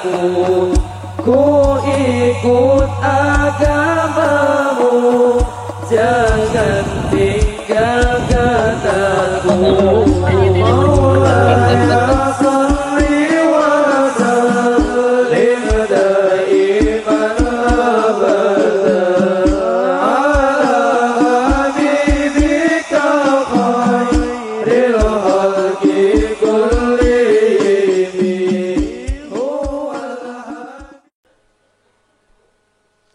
ku ikut agamamu, jangan tinggal kataku. Maulaya salli wa sallim daiman abadan ala habibika khairil khalqi kullihim.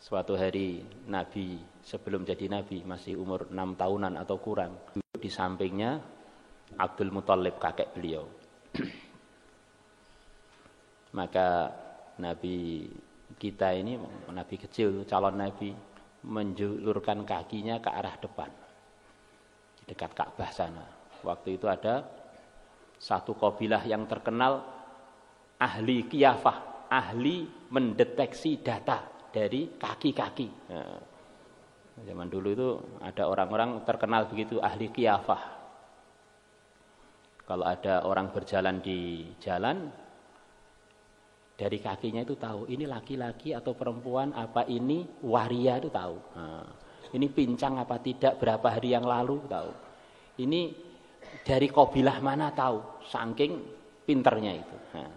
Suatu hari Nabi sebelum jadi Nabi masih umur 6 tahunan atau kurang, di sampingnya Abdul Muthalib kakek beliau. Maka Nabi kita ini, Nabi kecil, calon Nabi, menjulurkan kakinya ke arah depan, di dekat Ka'bah sana. Waktu itu ada satu kabilah yang terkenal ahli qiyafah, ahli mendeteksi data dari kaki-kaki. Nah, zaman dulu itu ada orang-orang terkenal begitu, ahli qiyafah. Kalau ada orang berjalan di jalan, dari kakinya itu tahu ini laki-laki atau perempuan, apa ini waria itu tahu. Nah, ini pincang apa tidak, berapa hari yang lalu tahu. Ini dari kabilah mana tahu, saking pinternya itu. Nah.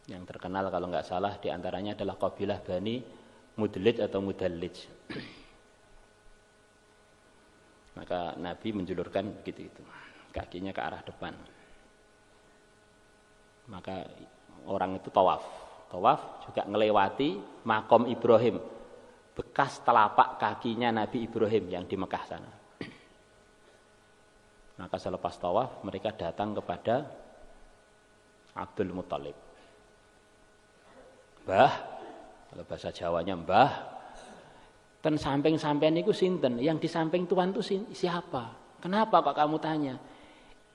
Yang terkenal kalau nggak salah diantaranya adalah kabilah Bani Mudlij atau Mudallij. Maka Nabi menjulurkan begitu itu, kakinya ke arah depan. Maka orang itu tawaf juga ngelewati makom Ibrahim, bekas telapak kakinya Nabi Ibrahim yang di Mekah sana. Maka selepas tawaf mereka datang kepada Abdul Muthalib. Mbah, kalau bahasa Jawanya mbah, ten samping-sampean niku sinten? Yang di samping Tuhan itu siapa? Kenapa kok kamu tanya?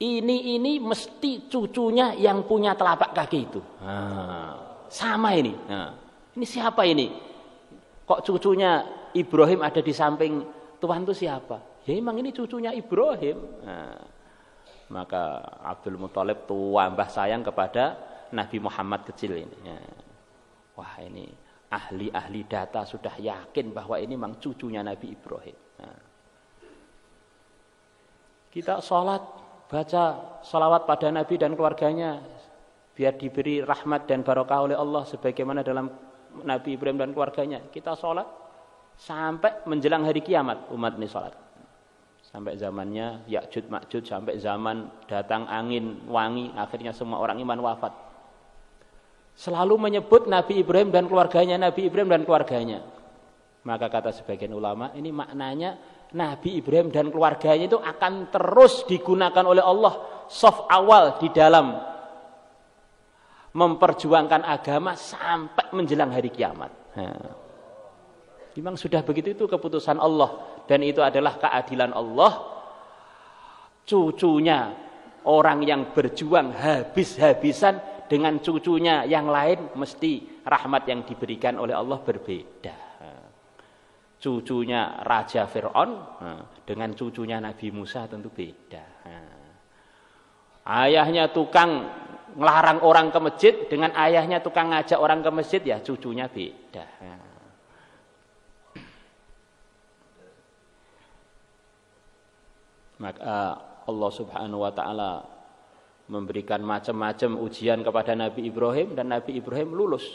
Ini mesti cucunya yang punya telapak kaki itu. Nah, sama ini. Nah, ini siapa ini? Kok cucunya Ibrahim ada di samping Tuhan itu siapa? Ya memang ini cucunya Ibrahim. Nah, maka Abdul Muthalib tua mbah sayang kepada Nabi Muhammad kecil ini. Nah, wah ini ahli-ahli data sudah yakin bahwa ini memang cucunya Nabi Ibrahim. Nah, kita sholat, baca sholawat pada Nabi dan keluarganya, biar diberi rahmat dan barokah oleh Allah sebagaimana dalam Nabi Ibrahim dan keluarganya. Kita sholat sampai menjelang hari kiamat, umat ini sholat. Sampai zamannya Ya'juj Ma'juj, sampai zaman datang angin wangi, akhirnya semua orang iman wafat. Selalu menyebut Nabi Ibrahim dan keluarganya, Nabi Ibrahim dan keluarganya. Maka kata sebagian ulama, ini maknanya Nabi Ibrahim dan keluarganya itu akan terus digunakan oleh Allah saf awal di dalam memperjuangkan agama sampai menjelang hari kiamat. Nah, memang sudah begitu, itu keputusan Allah dan itu adalah keadilan Allah. Cucunya orang yang berjuang habis-habisan dengan cucunya yang lain mesti rahmat yang diberikan oleh Allah berbeda. Cucunya Raja Fir'aun dengan cucunya Nabi Musa tentu beda. Ayahnya tukang ngelarang orang ke masjid dengan ayahnya tukang ngajak orang ke masjid, ya cucunya beda. Maka Allah Subhanahu wa taala memberikan macam-macam ujian kepada Nabi Ibrahim dan Nabi Ibrahim lulus.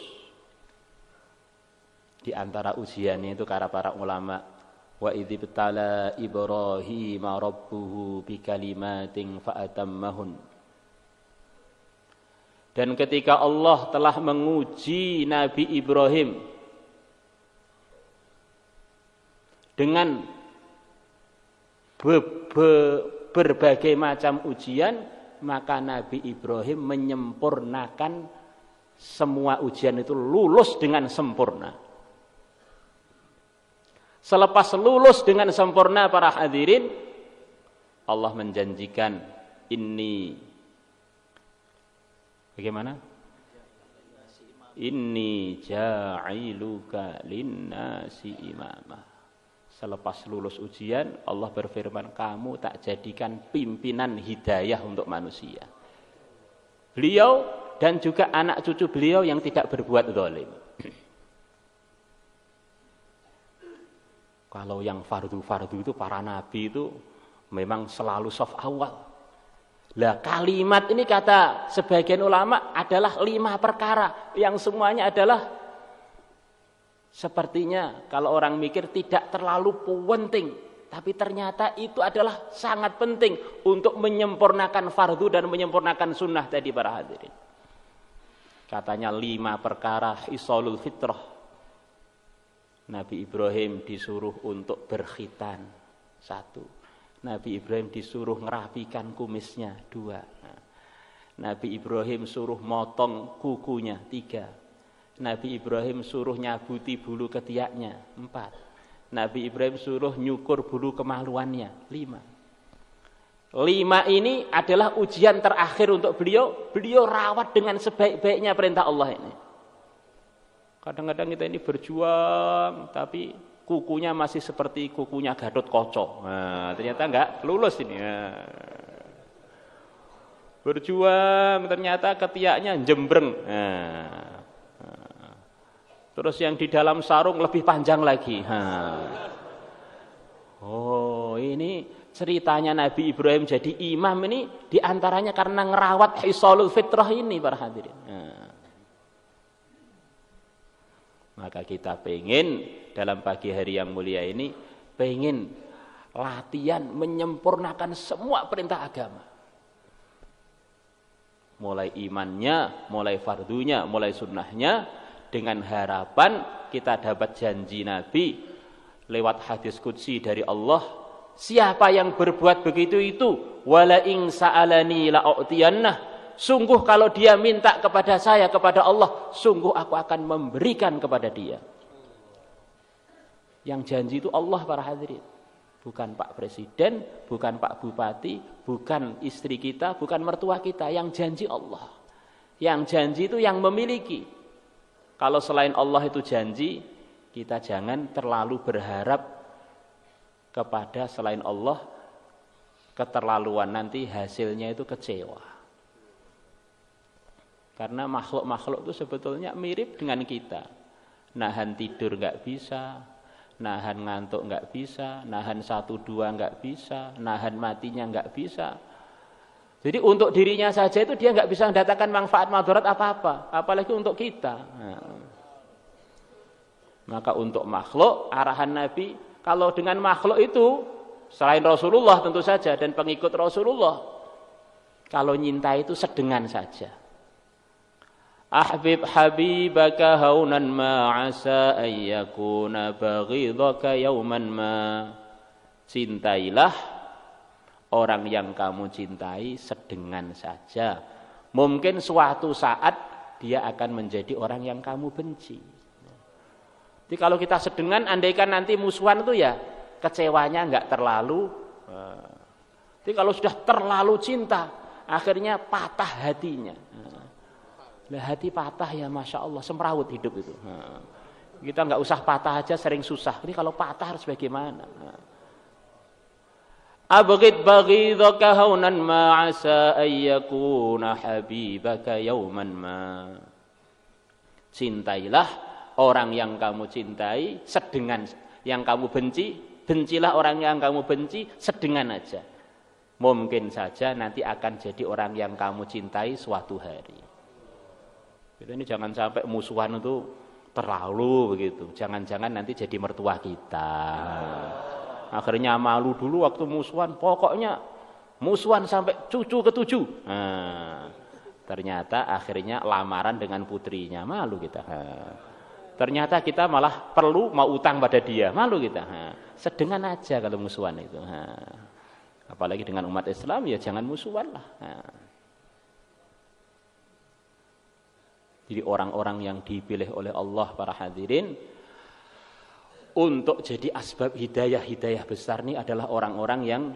Di antara ujiannya itu kata para ulama, wa idzibtala Ibrahim rabbuhu bikalimatin fa'atammahun. Dan ketika Allah telah menguji Nabi Ibrahim dengan berbagai macam ujian, maka Nabi Ibrahim menyempurnakan semua ujian itu, lulus dengan sempurna. Selepas lulus dengan sempurna para hadirin, Allah menjanjikan ini bagaimana? Inni ja'iluka linnasi imamah. Selepas lulus ujian, Allah berfirman, kamu tak jadikan pimpinan hidayah untuk manusia. Beliau dan juga anak cucu beliau yang tidak berbuat zalim. Kalau yang fardu-fardu itu para nabi itu memang selalu saf awal. Lah kalimat ini kata sebagian ulama adalah 5 perkara yang semuanya adalah sepertinya kalau orang mikir tidak terlalu penting, tapi ternyata itu adalah sangat penting untuk menyempurnakan fardu dan menyempurnakan sunnah tadi para hadirin. Katanya 5 perkara isolul fitrah. Nabi Ibrahim disuruh untuk berkhitan 1. Nabi Ibrahim disuruh ngerapikan kumisnya 2. Nabi Ibrahim suruh motong kukunya 3. Nabi Ibrahim suruh nyabuti bulu ketiaknya 4. Nabi Ibrahim suruh nyukur bulu kemaluannya 5. 5 ini adalah ujian terakhir untuk beliau. Beliau rawat dengan sebaik-baiknya perintah Allah ini. Kadang-kadang kita ini berjuang tapi kukunya masih seperti kukunya Gatot Kaca. Nah, ternyata enggak lulus ini. Berjuang ternyata ketiaknya jembreng. Terus yang di dalam sarung lebih panjang lagi. Oh, ini ceritanya Nabi Ibrahim jadi imam ini diantaranya karena ngerawat hisolul fitrah ini para hadirin. Maka kita pengen dalam pagi hari yang mulia ini pengen latihan menyempurnakan semua perintah agama. Mulai imannya, mulai fardunya, mulai sunnahnya, dengan harapan kita dapat janji Nabi lewat hadis qudsi dari Allah, siapa yang berbuat begitu itu wala in sa'alani la'utiyannah, sungguh kalau dia minta kepada saya, kepada Allah, sungguh aku akan memberikan kepada dia. Yang janji itu Allah para hadirin, bukan Pak Presiden, bukan Pak Bupati, bukan istri kita, bukan mertua kita. Yang janji Allah, yang janji itu yang memiliki. Kalau selain Allah itu janji, kita jangan terlalu berharap kepada selain Allah. Keterlaluan nanti hasilnya itu kecewa. Karena makhluk-makhluk itu sebetulnya mirip dengan kita. Nahan tidur nggak bisa, nahan ngantuk nggak bisa, nahan 1-2 nggak bisa, nahan matinya nggak bisa. Jadi untuk dirinya saja itu dia nggak bisa mendatangkan manfaat madarat apa-apa, apalagi untuk kita. Maka untuk makhluk arahan Nabi, kalau dengan makhluk itu selain Rasulullah tentu saja dan pengikut Rasulullah, kalau nyinta itu sedengan saja. Ahbib habibaka haunan ma asa ayyakuna baghidaka yauman ma. Cintailah orang yang kamu cintai sedengan saja. Mungkin suatu saat dia akan menjadi orang yang kamu benci. Jadi kalau kita sedengan, andaikan nanti musuhan itu ya kecewanya enggak terlalu. Jadi kalau sudah terlalu cinta, akhirnya patah hatinya. Lah hati patah ya Masya Allah, semrawut hidup itu. Kita enggak usah patah aja sering susah. Ini kalau patah harus bagaimana? Abghid baghidaka haunan ma asa ayyakuna habibaka yauman ma. Cintailah orang yang kamu cintai sedengan, yang kamu benci, bencilah orang yang kamu benci sedengan aja. Mungkin saja nanti akan jadi orang yang kamu cintai suatu hari. Kita ini jangan sampai musuhan itu terlalu begitu. Jangan-jangan nanti jadi mertua kita. Akhirnya malu dulu waktu musuhan, pokoknya musuhan sampai cucu ke-7. Ternyata akhirnya lamaran dengan putrinya, malu kita. Ternyata kita malah perlu mau utang pada dia, malu kita. Sedengan aja kalau musuhan itu. Apalagi dengan umat Islam ya jangan musuhan lah. Jadi orang-orang yang dipilih oleh Allah para hadirin untuk jadi asbab hidayah besar ini adalah orang-orang yang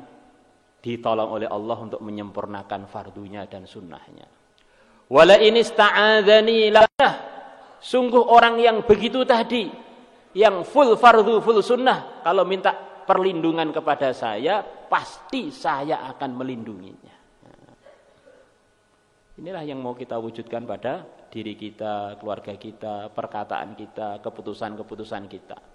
ditolong oleh Allah untuk menyempurnakan fardunya dan sunnahnya. Wala in ista'adzani la, sungguh orang yang begitu tadi yang full fardu, full sunnah, kalau minta perlindungan kepada saya, pasti saya akan melindunginya. Inilah yang mau kita wujudkan pada diri kita, keluarga kita, perkataan kita, keputusan-keputusan kita.